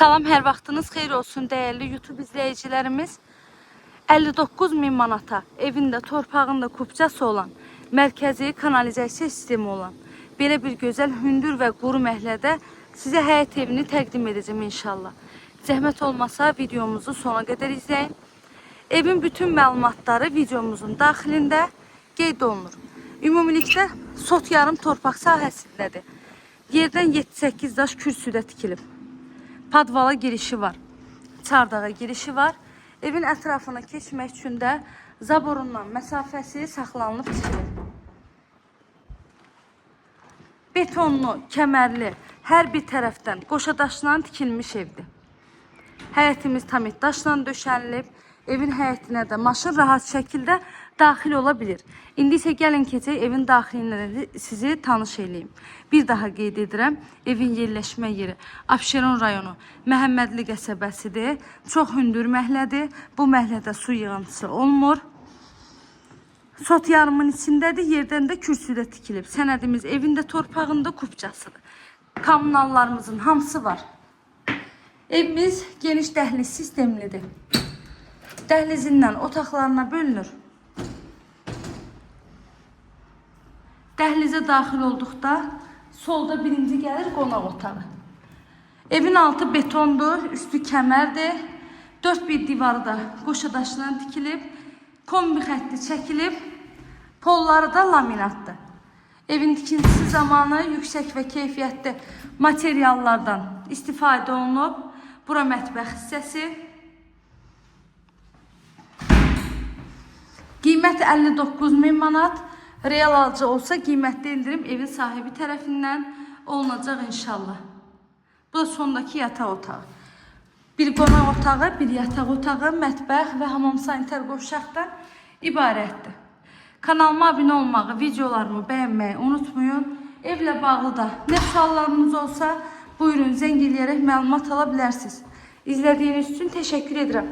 Salam, hər vaxtınız xeyir olsun dəyərli YouTube izləyicilərimiz. 59.000 manata evində, torpağında kupçası olan, mərkəzi kanalizasiya sistemi olan, belə bir gözəl hündür və quru məhəllədə sizə həyət evini təqdim edəcəm inşallah. Zəhmət olmasa videomuzu sona qədər izləyin. Evin bütün məlumatları videomuzun daxilində qeyd olunur. Ümumilikdə sot yarım torpaq sahəsindədir. Yerdən 7-8 daş kürsüdə tikilib. Padvala girişi var, çardağa girişi var. Evin ətrafına keçmək üçün də zaborundan məsafəsi saxlanılıb tikilib. Betonlu, kəmərli, hər bir tərəfdən qoşadaşla tikilmiş evdir. Həyətimiz tamit daşla döşənilib. Evin həyətinə də maşın rahat şəkildə daxil ola bilir. İndi isə gəlin keçək evin daxilində sizi tanış eləyim. Bir daha qeyd edirəm, evin yerləşmə yeri Abşeron rayonu Məhəmmədli qəsəbəsidir. Çox hündür məhəllədir. Bu məhəllədə su yığıntısı olmur. Sot yarımın içindədir, yerdən də kürsüdə tikilib. Sənədimiz evində, torpağında kupçasıdır. Kommunallarımızın hamısı var. Evimiz geniş dəhliz sistemlidir. Dəhlizindən otaqlarına bölünür. Dəhlizə daxil olduqda solda birinci gəlir qonaq otağı. Evin altı betondur, üstü kəmərdir. 4 bir divarı da qoşadaşla tikilib, kombi xətti çəkilib, polları da laminatdır. Evin tikintisi zamanı yüksək və keyfiyyətli materiallardan istifadə olunub. Bura mətbəx hissəsi. Qiymət 59.000 manat. Real alıcı olsa qiymətli indirim evin sahibi tərəfindən olunacaq inşallah. Bu da sondakı yataq otağı. Bir qonaq otağı, bir yataq otağı, mətbəx və hamam sanitar qovşaqdan ibarətdir. Kanalıma abunə olmağı, videolarımı bəyənməyi unutmayın. Evlə bağlı da nə suallarınız olsa buyurun zəng eləyərək məlumat ala bilərsiniz. İzlədiyiniz üçün təşəkkür edirəm.